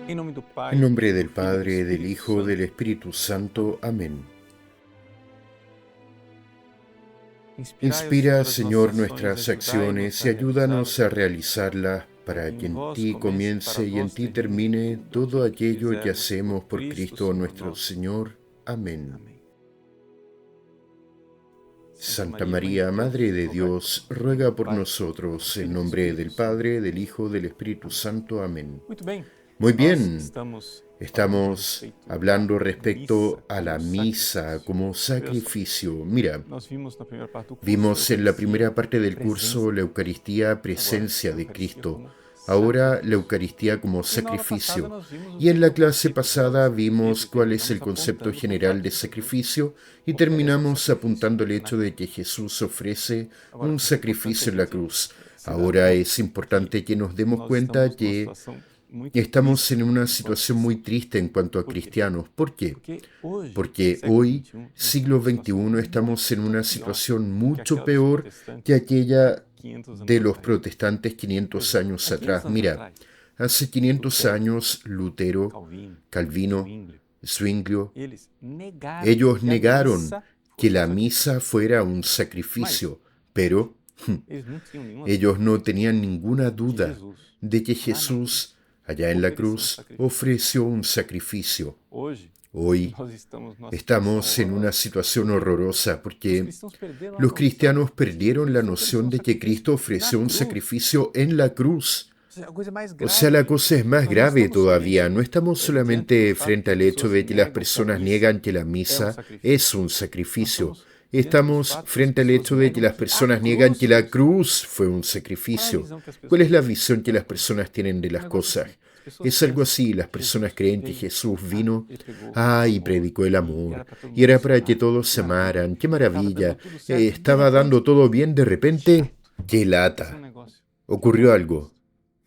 En nombre del Padre, del Hijo, del Espíritu Santo. Amén. Inspira, Señor, nuestras acciones y ayúdanos a realizarlas para que en ti comience y en ti termine todo aquello que hacemos por Cristo nuestro Señor. Amén. Santa María, Madre de Dios, ruega por nosotros, en nombre del Padre, del Hijo, del Espíritu Santo. Amén. Muy bien, estamos hablando respecto a la misa como sacrificio. Mira, vimos en la primera parte del curso la Eucaristía, presencia de Cristo. Ahora la Eucaristía como sacrificio. Y en la clase pasada vimos cuál es el concepto general de sacrificio y terminamos apuntando el hecho de que Jesús ofrece un sacrificio en la cruz. Ahora es importante que nos demos cuenta que estamos en una situación muy triste en cuanto a cristianos. ¿Por qué? Porque hoy, siglo XXI, estamos en una situación mucho peor que aquella de los protestantes 500 años atrás. Mira, hace 500 años Lutero, Calvino, Zwinglio, ellos negaron que la misa fuera un sacrificio, pero ellos no tenían ninguna duda de que Jesús, allá en la cruz, ofreció un sacrificio. Hoy estamos en una situación horrorosa porque los cristianos perdieron la noción de que Cristo ofreció un sacrificio en la cruz. O sea, la cosa es más grave todavía. No estamos solamente frente al hecho de que las personas niegan que la misa es un sacrificio. Estamos frente al hecho de que las personas niegan que la cruz fue un sacrificio. ¿Cuál es la visión que las personas tienen de las cosas? Es algo así, las personas creen que Jesús vino, y predicó el amor, y era para que todos se amaran, qué maravilla, estaba dando todo bien, de repente, qué lata. Ocurrió algo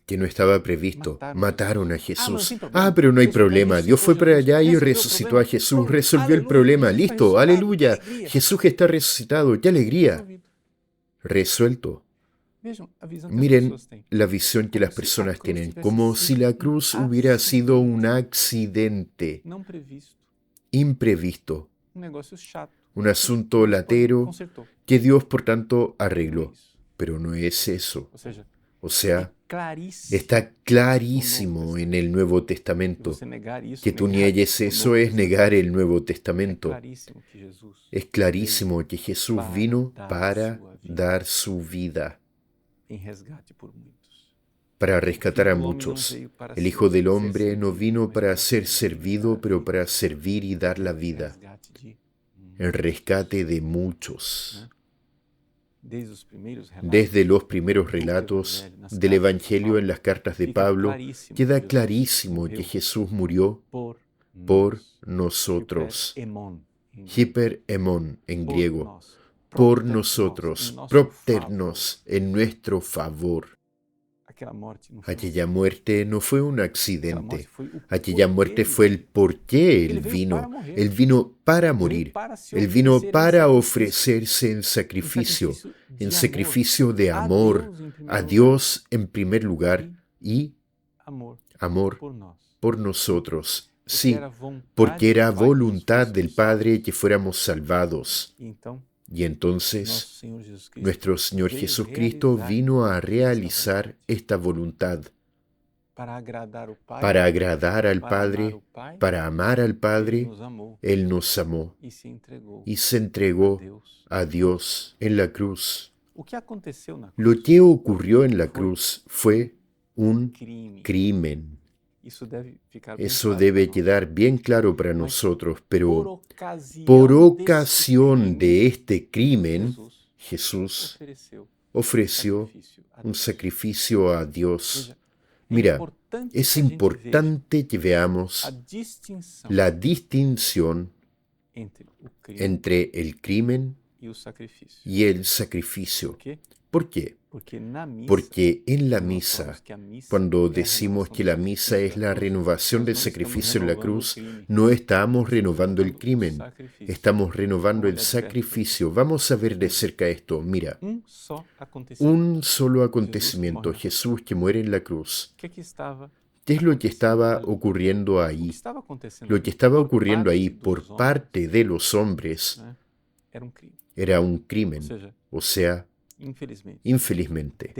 que no estaba previsto, mataron a Jesús. Pero no hay problema, Dios fue para allá y resucitó a Jesús, resolvió el problema, listo, aleluya, Jesús está resucitado, qué alegría. Resuelto. Miren la visión que las personas tienen, como si la cruz hubiera sido un accidente imprevisto, un asunto latero que Dios, por tanto, arregló. Pero no es eso. O sea, está clarísimo en el Nuevo Testamento. Que tú niegues eso es negar el Nuevo Testamento. Es clarísimo que Jesús vino para dar su vida, para rescatar a muchos. El Hijo del Hombre no vino para ser servido, pero para servir y dar la vida, el rescate de muchos. Desde los primeros relatos del Evangelio en las cartas de Pablo, queda clarísimo que Jesús murió por nosotros. Hiper emon en griego. Por nosotros, propternos en nuestro favor. Aquella muerte no fue un accidente. Aquella muerte fue el por qué Él vino. Él vino para morir. Él vino para ofrecerse en sacrificio de amor a Dios en primer lugar y amor por nosotros. Sí, porque era voluntad del Padre que fuéramos salvados. Y entonces, nuestro Señor Jesucristo vino a realizar esta voluntad para agradar al Padre, para amar al Padre. Él nos amó y se entregó a Dios en la cruz. Lo que ocurrió en la cruz fue un crimen. Eso debe quedar bien claro para nosotros, pero por ocasión de este crimen, Jesús ofreció un sacrificio a Dios. Mira, es importante que veamos la distinción entre el crimen y el sacrificio. ¿Por qué? Porque en la misa, cuando decimos que la misa es la renovación del sacrificio en la cruz, no estamos renovando el crimen, estamos renovando el sacrificio. Vamos a ver de cerca esto. Mira, un solo acontecimiento, Jesús que muere en la cruz. ¿Qué es lo que estaba ocurriendo ahí? Lo que estaba ocurriendo ahí por parte de los hombres era un crimen, o sea, infelizmente,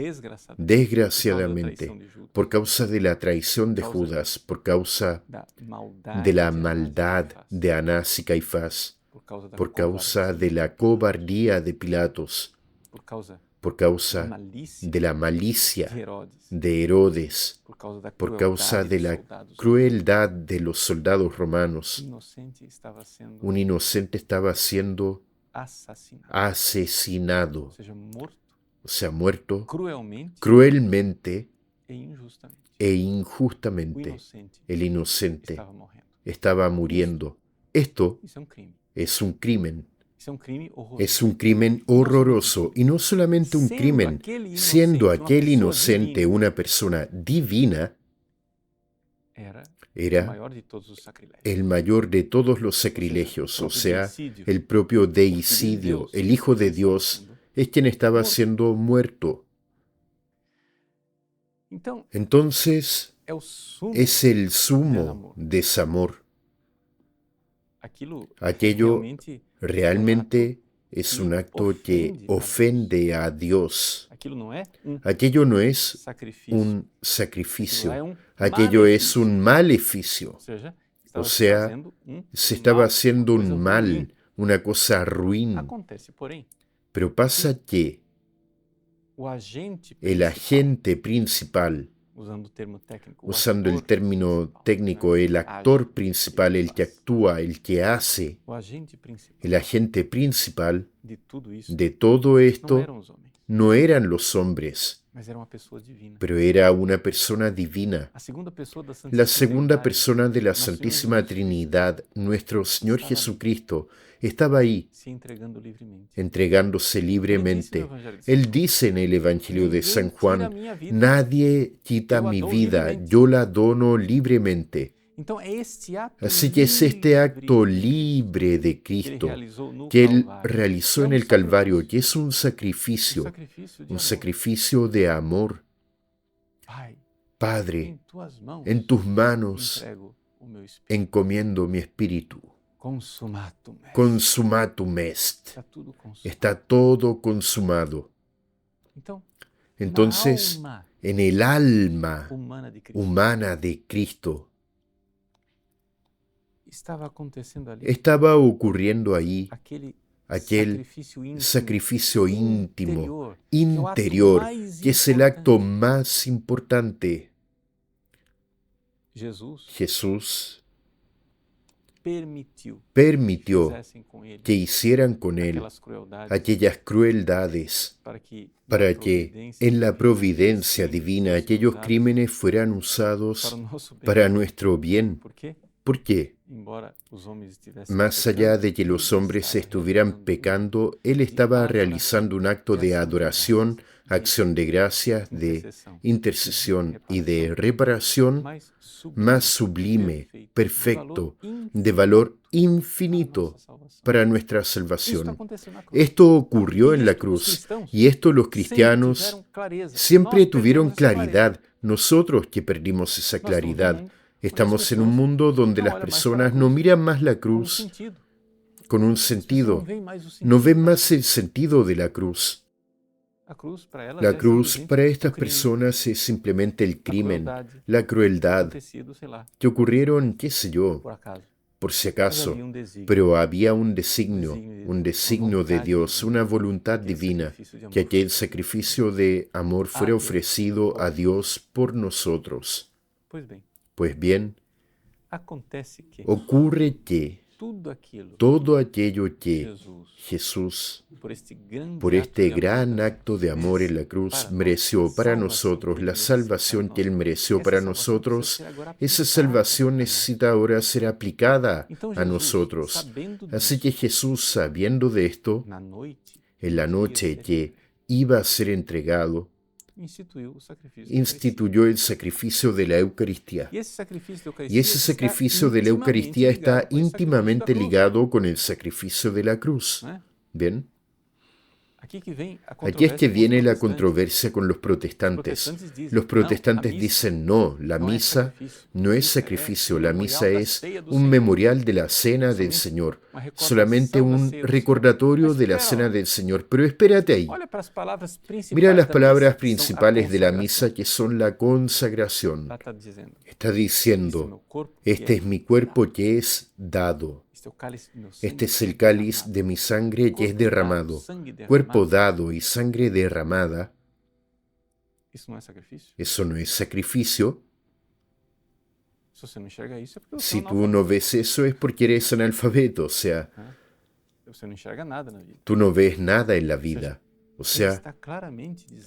desgraciadamente, por causa de la traición de Judas, por causa de la maldad de Anás y Caifás, por causa de la cobardía de Pilatos, por causa de la malicia de Herodes, por causa de la crueldad de los soldados romanos. Un inocente estaba siendo asesinado, o sea, muerto cruelmente e injustamente. El inocente estaba muriendo. Esto es un crimen. Es un crimen horroroso, y no solamente un crimen, siendo aquel inocente una persona divina, era el mayor de todos los sacrilegios, o sea, el propio deicidio. El Hijo de Dios es quien estaba siendo muerto. Entonces, es el sumo desamor. Aquello realmente es un acto que ofende a Dios. Aquello no es un sacrificio, aquello es un maleficio. O sea, se estaba haciendo un mal, una cosa ruin. Pero pasa que el agente principal, usando el término técnico, el actor principal, el que actúa, el que hace, el agente principal de todo esto no eran los hombres, pero era una persona divina. La segunda persona de la Santísima Trinidad, nuestro Señor Jesucristo, estaba ahí, entregándose libremente. Él dice en el Evangelio de San Juan: nadie quita mi vida, yo la dono libremente. Así que es este acto libre de Cristo que Él realizó en el Calvario, que es un sacrificio de amor. Padre, en tus manos encomiendo mi espíritu. Consumatum est. Está todo consumado. Entonces, en el alma humana de Cristo, estaba ocurriendo ahí aquel sacrificio íntimo, interior, que es el acto más importante. Jesús permitió que hicieran con él aquellas crueldades para que en la providencia divina aquellos crímenes fueran usados para nuestro bien. ¿Por qué? Más allá de que los hombres estuvieran pecando, Él estaba realizando un acto de adoración, acción de gracias, de intercesión y de reparación más sublime, perfecto, de valor infinito para nuestra salvación. Esto ocurrió en la cruz, y esto los cristianos siempre tuvieron claridad. Nosotros que perdimos esa claridad, estamos en un mundo donde las personas no miran más la cruz con un sentido, no ven más el sentido de la cruz. La cruz para estas personas es simplemente el crimen, la crueldad, que ocurrieron, qué sé yo, por si acaso, pero había un designio de Dios, una voluntad divina, que aquel sacrificio de amor fuera ofrecido a Dios por nosotros. Pues bien, ocurre que todo aquello que Jesús, por este gran acto de amor en la cruz, mereció para nosotros, la salvación que Él mereció para nosotros, esa salvación necesita ahora ser aplicada a nosotros. Así que Jesús, sabiendo de esto, en la noche que iba a ser entregado, instituyó el sacrificio de la Eucaristía. Y ese sacrificio de la Eucaristía está íntimamente ligado con el sacrificio de la cruz. ¿Bien? Aquí es que viene la controversia con los protestantes. Los protestantes dicen, no, la misa no es sacrificio, la misa es un memorial de la cena del Señor, solamente un recordatorio de la cena del Señor. Pero espérate ahí. Mira las palabras principales de la misa que son la consagración. Está diciendo, este es mi cuerpo que es dado. Este es el cáliz de mi sangre que es derramado. Cuerpo dado y sangre derramada. Eso no es sacrificio. Si tú no ves eso es porque eres analfabeto, o sea, tú no ves nada en la vida. O sea,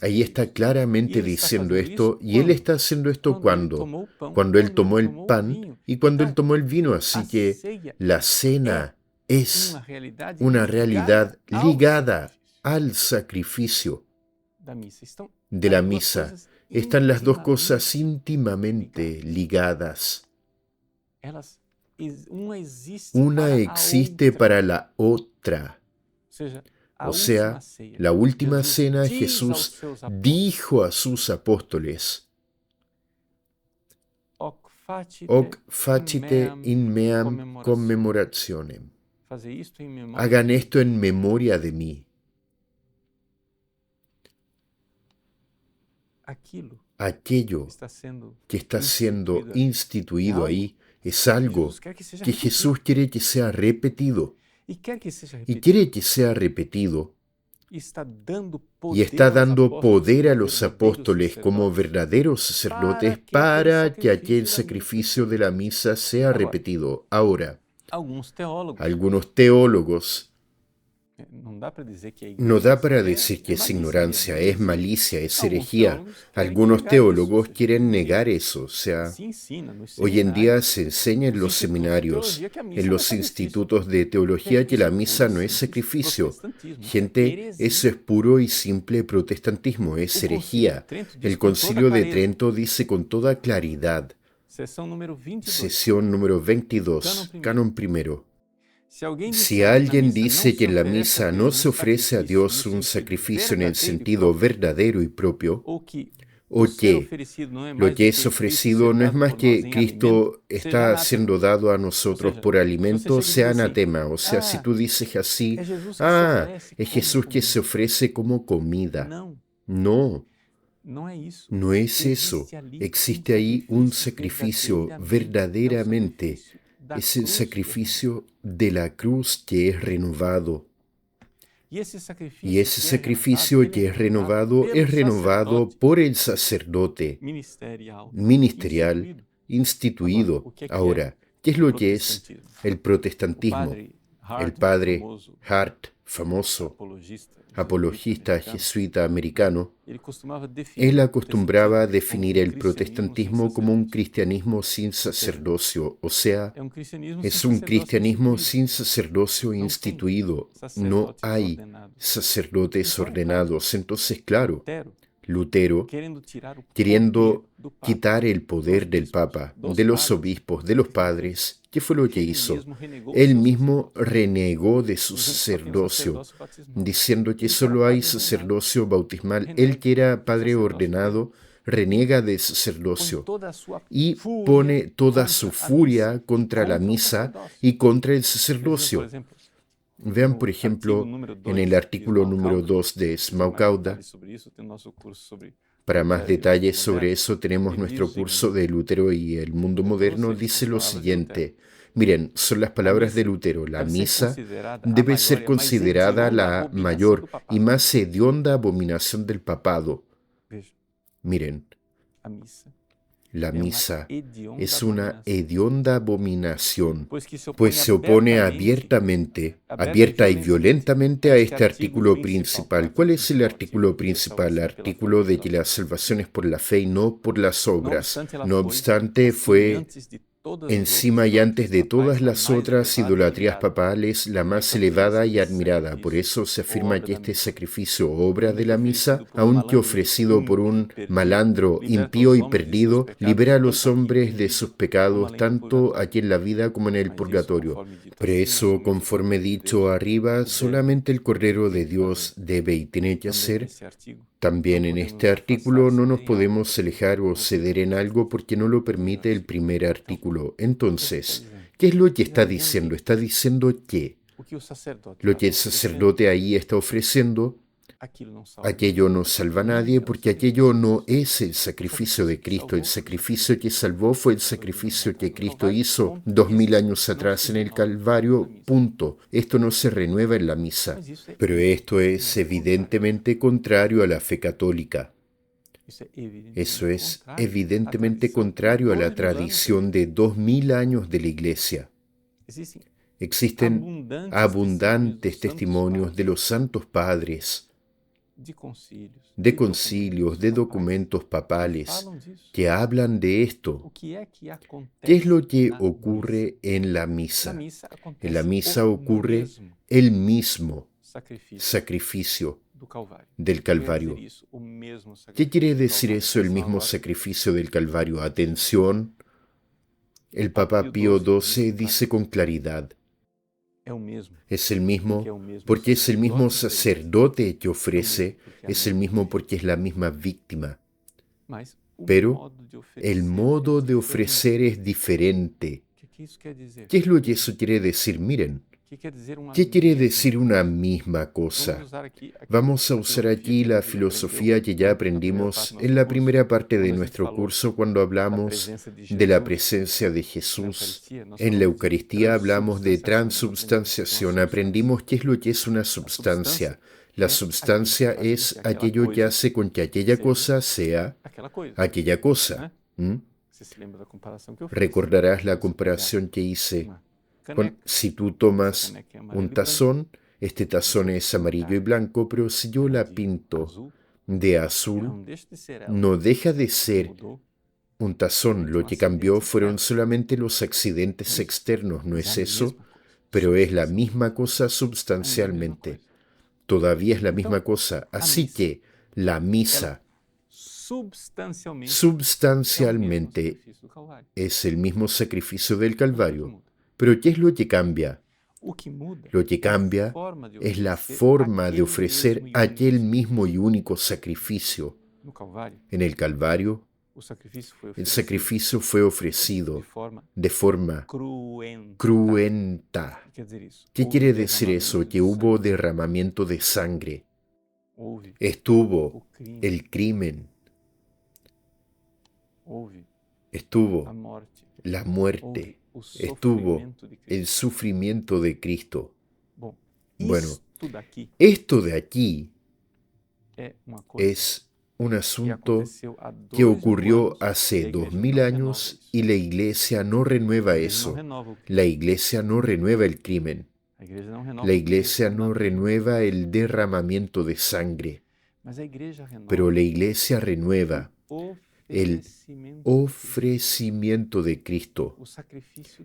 ahí está claramente diciendo esto, y Él está haciendo esto cuando Él tomó el pan y cuando Él tomó el vino. Así que la cena es una realidad ligada al sacrificio de la misa. Están las dos cosas íntimamente ligadas. Una existe para la otra. O sea, la última cena Jesús dijo a sus apóstoles, Hoc facite in meam commemorationem. Hagan esto en memoria de mí. Aquello que está siendo instituido ahí es algo que Jesús quiere que sea repetido. Y quiere que sea repetido. Y está dando poder a los apóstoles como verdaderos sacerdotes para que aquel sacrificio de la misa sea repetido. Ahora, algunos teólogos no da para decir que es ignorancia, es malicia, es herejía. Algunos teólogos quieren negar eso. O sea, hoy en día se enseña en los seminarios, en los institutos de teología, que la misa no es sacrificio. Gente, eso es puro y simple protestantismo, es herejía. El Concilio de Trento dice con toda claridad, sesión número 22, canon primero. Si alguien dice que en la misa no se ofrece a Dios un sacrificio en el sentido verdadero y propio, o que lo que es ofrecido no es más que Cristo está siendo dado a nosotros por alimento, sea anatema. O sea, si tú dices así, es Jesús que se ofrece como comida. No, no es eso. Existe ahí un sacrificio verdaderamente. Es el sacrificio de la cruz que es renovado. Y ese sacrificio que es renovado por el sacerdote ministerial instituido. Ahora, ¿qué es lo que es el protestantismo? El padre Hart, famoso apologista jesuita americano, él acostumbraba a definir el protestantismo como un cristianismo sin sacerdocio, o sea, es un cristianismo sin sacerdocio instituido. No hay sacerdotes ordenados. Entonces, claro, Lutero, queriendo quitar el poder del Papa, de los obispos, de los padres, ¿qué fue lo que hizo? Él mismo renegó de su sacerdocio, diciendo que solo hay sacerdocio bautismal. Él, que era padre ordenado, reniega del sacerdocio y pone toda su furia contra la misa y contra el sacerdocio. Vean, por ejemplo, en el artículo número 2 de Smaugauda. Para más detalles sobre eso tenemos nuestro curso de Lutero y el mundo moderno. Dice lo siguiente. Miren, son las palabras de Lutero. La misa debe ser considerada la mayor y más hedionda abominación del papado. Miren, la misa es una hedionda abominación, pues se opone abierta y violentamente a este artículo principal. ¿Cuál es el artículo principal? El artículo de que la salvación es por la fe y no por las obras. No obstante, fue encima y antes de todas las otras idolatrías papales, la más elevada y admirada. Por eso se afirma que este sacrificio, obra de la misa, aunque ofrecido por un malandro impío y perdido, libera a los hombres de sus pecados, tanto aquí en la vida como en el purgatorio. Por eso, conforme dicho arriba, solamente el Cordero de Dios debe y tiene que hacer. También en este artículo no nos podemos alejar o ceder en algo porque no lo permite el primer artículo. Entonces, ¿qué es lo que está diciendo? Está diciendo que lo que el sacerdote ahí está ofreciendo, aquello no salva a nadie porque aquello no es el sacrificio de Cristo. El sacrificio que salvó fue el sacrificio que Cristo hizo 2000 años atrás en el Calvario, punto. Esto no se renueva en la misa. Pero esto es evidentemente contrario a la fe católica. Eso es evidentemente contrario a la tradición de 2000 años de la Iglesia. Existen abundantes testimonios de los santos padres, de concilios, de documentos papales que hablan de esto. ¿Qué es lo que ocurre en la misa? En la misa ocurre el mismo sacrificio del Calvario. ¿Qué quiere decir eso, el mismo sacrificio del Calvario? Atención, el Papa Pío XII dice con claridad, es el mismo porque es el mismo sacerdote que ofrece, es el mismo porque es la misma víctima. Pero el modo de ofrecer es diferente. ¿Qué es lo que eso quiere decir? Miren, ¿qué quiere decir una misma cosa? Vamos a usar aquí la filosofía que ya aprendimos en la primera parte de nuestro curso cuando hablamos de la presencia de Jesús. En la Eucaristía hablamos de transubstanciación. Aprendimos qué es lo que es una substancia. La substancia es aquello que hace con que aquella cosa sea aquella cosa. Recordarás la comparación que hice. Si tú tomas un tazón, este tazón es amarillo y blanco, pero si yo la pinto de azul, no deja de ser un tazón. Lo que cambió fueron solamente los accidentes externos, ¿no es eso? Pero es la misma cosa substancialmente. Todavía es la misma cosa. Así que la misa substancialmente es el mismo sacrificio del Calvario. Pero ¿qué es lo que cambia? Lo que cambia es la forma de ofrecer aquel mismo y único sacrificio. En el Calvario, el sacrificio fue ofrecido de forma cruenta. ¿Qué quiere decir eso? Que hubo derramamiento de sangre. Estuvo el crimen. Estuvo la muerte. Estuvo el sufrimiento de Cristo. Bueno, esto de aquí es un asunto que ocurrió hace 2000 años y la Iglesia no renueva eso. La Iglesia no renueva el crimen. La Iglesia no renueva el derramamiento de sangre. Pero la Iglesia renueva el ofrecimiento de Cristo,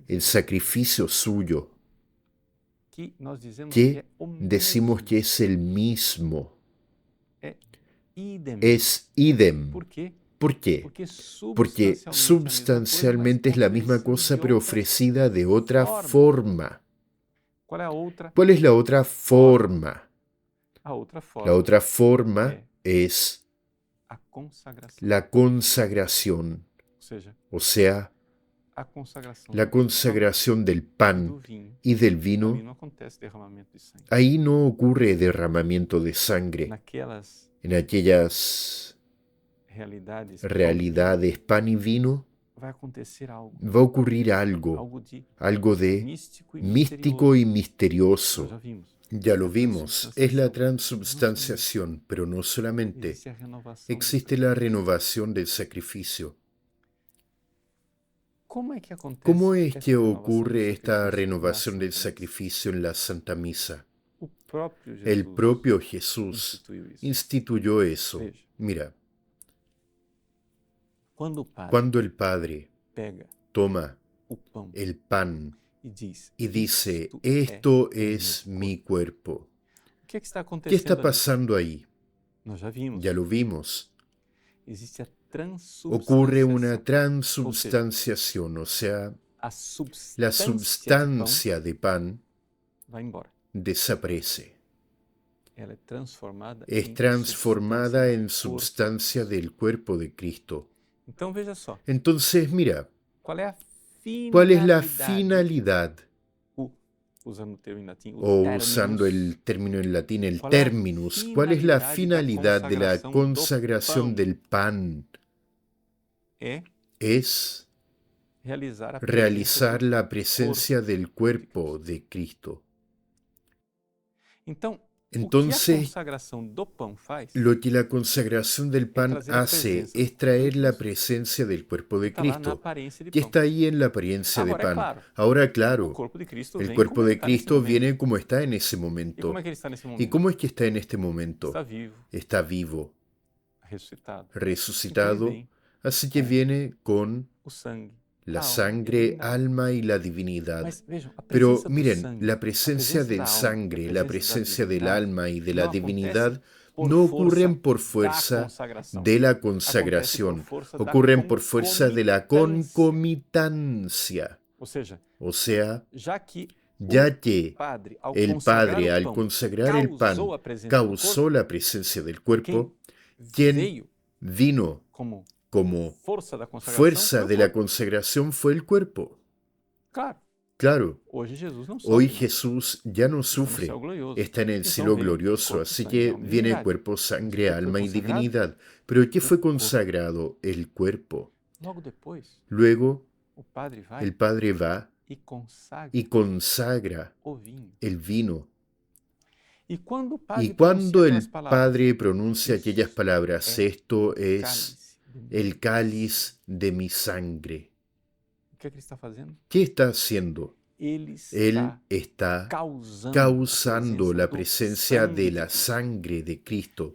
el sacrificio suyo, que decimos que es el mismo. Es idem. ¿Por qué? Porque substancialmente es la misma cosa, pero ofrecida de otra forma. ¿Cuál es la otra forma? La otra forma es la consagración, o sea, la consagración del pan y del vino. Ahí no ocurre derramamiento de sangre. En aquellas realidades pan y vino va a ocurrir algo de místico y misterioso. Ya lo vimos, es la transubstanciación, pero no solamente. Existe la renovación del sacrificio. ¿Cómo es que ocurre esta renovación del sacrificio en la Santa Misa? El propio Jesús instituyó eso. Mira, cuando el Padre toma el pan y dice, esto es mi cuerpo. ¿Qué está pasando ahí? Ya lo vimos. Ocurre una transubstanciación, o sea, la substancia de pan desaparece. Es transformada en substancia del cuerpo de Cristo. Entonces, mira, ¿cuál es la finalidad? O usando el término en latín, el terminus, ¿cuál es la finalidad de la consagración del pan? Es realizar la presencia del cuerpo de Cristo. Entonces, lo que la consagración del pan hace es traer la presencia del cuerpo de Cristo, que está ahí en la apariencia de pan. Ahora, claro, el cuerpo de Cristo viene como está en ese momento. ¿Y cómo es que está en este momento? Está vivo, resucitado, así que viene con la sangre, alma y la divinidad. Pero miren, la presencia del sangre, la presencia del alma y de la divinidad no ocurren por fuerza de la consagración, ocurren por fuerza de la concomitancia. O sea, ya que el Padre al consagrar el pan causó la presencia del cuerpo, quien vino como fuerza de la consagración fue el cuerpo. Claro, hoy Jesús ya no sufre, está en el cielo glorioso, así que viene cuerpo, sangre, alma y divinidad. ¿Pero qué fue consagrado? El cuerpo. Luego, el Padre va y consagra el vino. Y cuando el Padre pronuncia aquellas palabras, esto es el cáliz de mi sangre. ¿Qué está haciendo? Él está causando la presencia de la sangre de Cristo.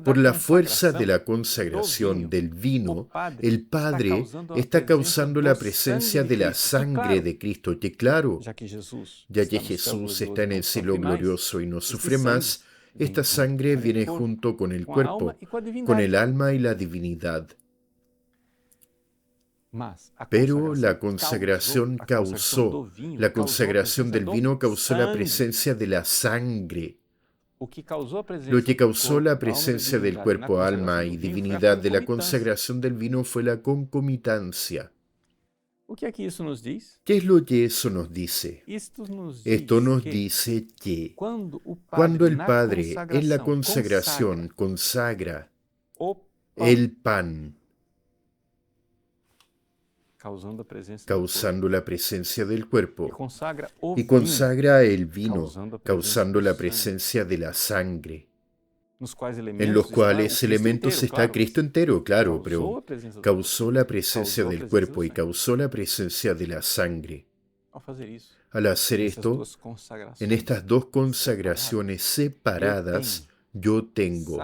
Por la fuerza de la consagración del vino, el Padre está causando la presencia de la sangre de Cristo. Que claro, ya que Jesús está en el cielo glorioso y no sufre más, esta sangre viene junto con el cuerpo, con el alma y la divinidad. Pero la consagración del vino causó la presencia de la sangre. Lo que causó la presencia del cuerpo, alma y divinidad de la consagración del vino fue la concomitancia. ¿Qué es lo que eso nos dice? Esto nos dice que cuando el Padre en la consagración consagra el pan, causando la presencia del cuerpo, y consagra el vino, causando la presencia de la sangre, en los cuales elementos está Cristo entero, claro, pero causó la presencia del cuerpo y causó la presencia de la sangre. Al hacer esto, en estas dos consagraciones separadas, yo tengo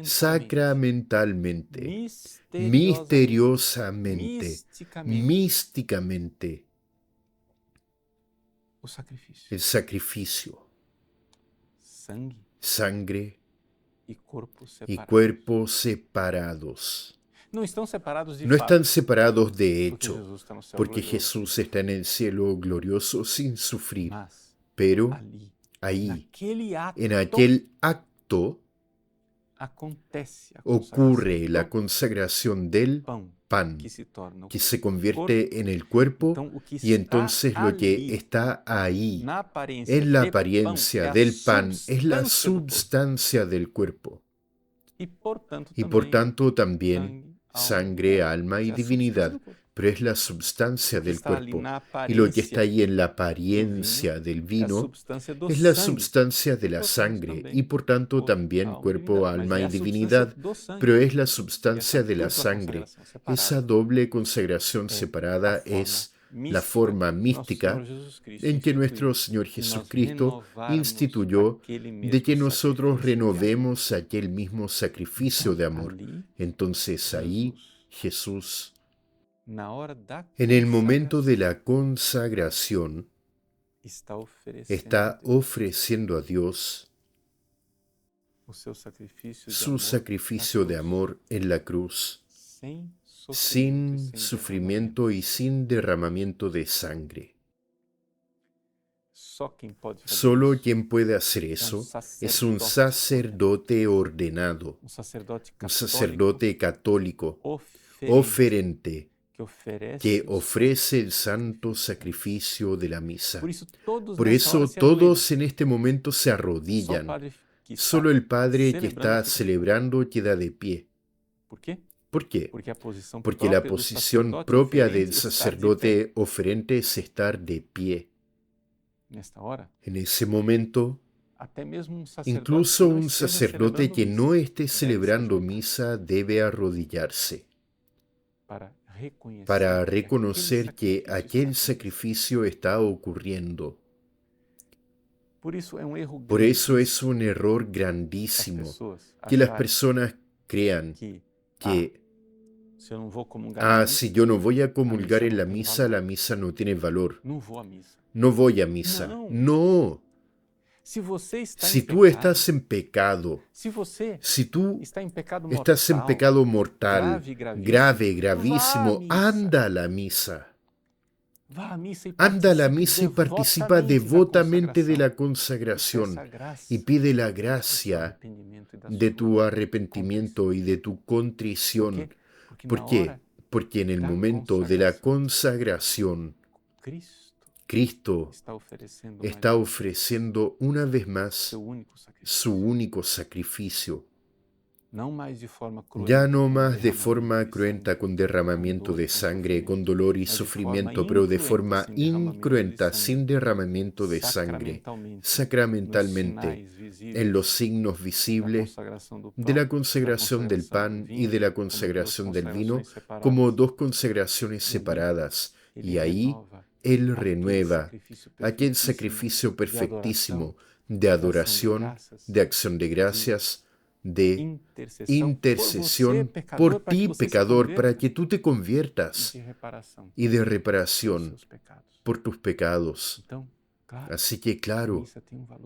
sacramentalmente, misteriosamente, místicamente, el sacrificio, sangre y cuerpo separados. No están separados de hecho, porque Jesús está en el cielo glorioso sin sufrir. Pero ahí, en aquel acto, ocurre la consagración del pan, que se convierte en el cuerpo, y entonces lo que está ahí, en la apariencia del pan, es la substancia del cuerpo. Y por tanto también sangre, alma y divinidad, pero es la substancia del cuerpo. Y lo que está ahí en la apariencia del vino es la substancia de la sangre, y por tanto también cuerpo, alma y divinidad, pero es la substancia de la sangre. Esa doble consagración separada es la forma mística en que nuestro Señor Jesucristo instituyó de que nosotros renovemos aquel mismo sacrificio de amor. Entonces ahí Jesús En el momento de la consagración, está ofreciendo a Dios su sacrificio de amor en la cruz, sin sufrimiento y sin derramamiento de sangre. Solo quien puede hacer eso es un sacerdote ordenado, un sacerdote católico, oferente, que ofrece el santo sacrificio de la misa. Por eso todos en este momento se arrodillan. Solo el Padre que está celebrando queda de pie. ¿Por qué? Porque la posición propia del sacerdote oferente es estar de pie. En ese momento, incluso un sacerdote que no esté celebrando misa debe arrodillarse para reconocer que aquel sacrificio está ocurriendo. Por eso es un error grandísimo que las personas crean que, si yo no voy a comulgar en la misa no tiene valor. No voy a misa. No. Si tú estás en pecado, si tú estás en pecado mortal, grave, gravísimo, anda a la misa. Anda a la misa y participa devotamente de la consagración y pide la gracia de tu arrepentimiento y de tu contrición. ¿Por qué? Porque en el momento de la consagración, Cristo está ofreciendo una vez más su único sacrificio. Ya no más de forma cruenta con derramamiento de sangre, con dolor y sufrimiento, pero de forma incruenta, sin derramamiento de sangre, sacramentalmente, en los signos visibles de la consagración del pan y de la consagración del vino, como dos consagraciones separadas. Y ahí Él renueva aquel sacrificio perfectísimo de adoración, de acción de gracias, de intercesión por ti, pecador, para que tú te conviertas, y de reparación por tus pecados. Así que, claro,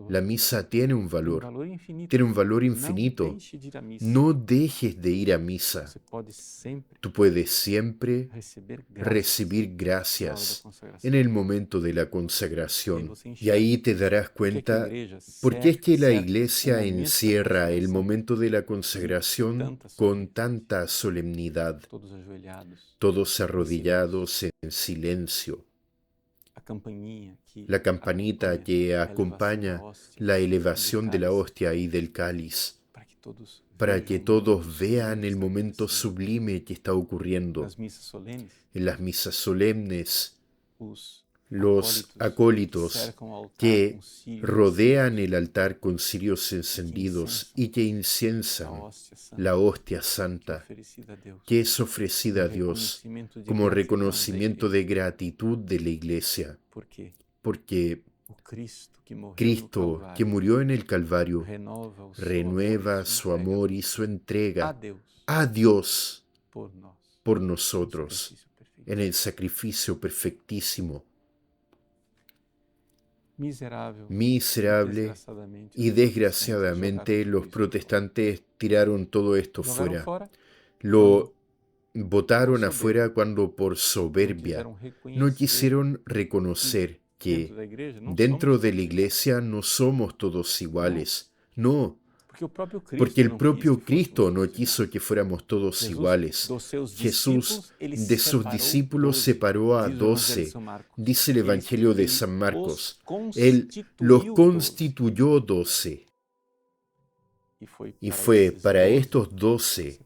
la misa tiene un valor infinito. No dejes de ir a misa. Tú puedes siempre recibir gracias en el momento de la consagración. Y ahí te darás cuenta por qué es que la Iglesia encierra el momento de la consagración con tanta solemnidad, todos arrodillados en silencio. La campanita que acompaña la elevación de la hostia y del cáliz, para que todos vean el momento sublime que está ocurriendo. En las misas solemnes, los acólitos que rodean el altar con cirios encendidos y que inciensan la hostia santa, que es ofrecida a Dios como reconocimiento de gratitud de la Iglesia, porque Cristo, que murió en el Calvario, renueva su amor y su entrega a Dios por nosotros en el sacrificio perfectísimo. Miserable y desgraciadamente los protestantes tiraron todo esto fuera. Lo botaron afuera cuando por soberbia no quisieron reconocer que dentro de la Iglesia no somos todos iguales. No, porque el propio Cristo no quiso que fuéramos todos iguales. Jesús de sus discípulos separó a 12, dice el Evangelio de San Marcos. Él los constituyó 12. Y fue para estos 12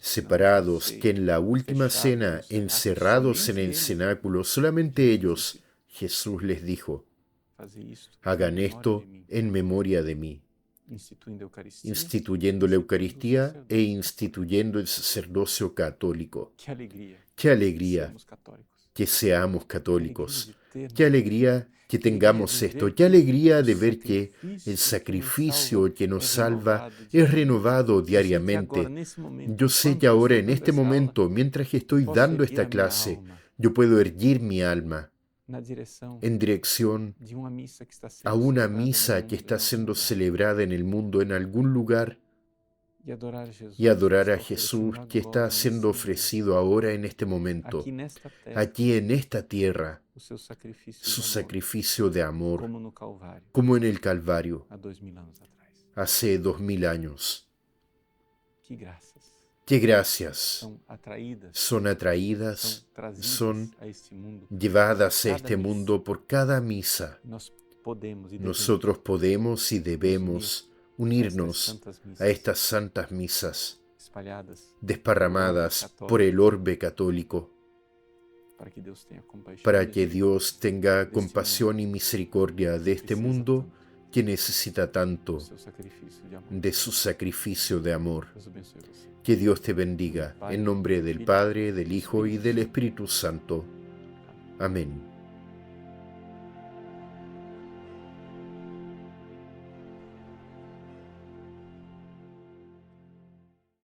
separados que en la última cena, encerrados en el cenáculo, solamente ellos, Jesús les dijo: hagan esto en memoria de mí, instituyendo la Eucaristía e instituyendo el sacerdocio católico. ¡Qué alegría que seamos católicos! Qué alegría que tengamos esto, qué alegría de ver que el sacrificio que nos salva es renovado diariamente. Yo sé que ahora, en este momento, mientras que estoy dando esta clase, yo puedo erguir mi alma en dirección a una misa que está siendo celebrada en el mundo en algún lugar y adorar a Jesús que está siendo ofrecido ahora en este momento, aquí en esta tierra, su sacrificio de amor, como en el Calvario, hace 2000 años. Qué gracias son atraídas, son llevadas a este mundo por cada misa. Nosotros podemos y debemos unirnos a estas santas misas desparramadas por el orbe católico, para que Dios tenga compasión y misericordia de este mundo que necesita tanto de su sacrificio de amor. Que Dios te bendiga, en nombre del Padre, del Hijo y del Espíritu Santo. Amén.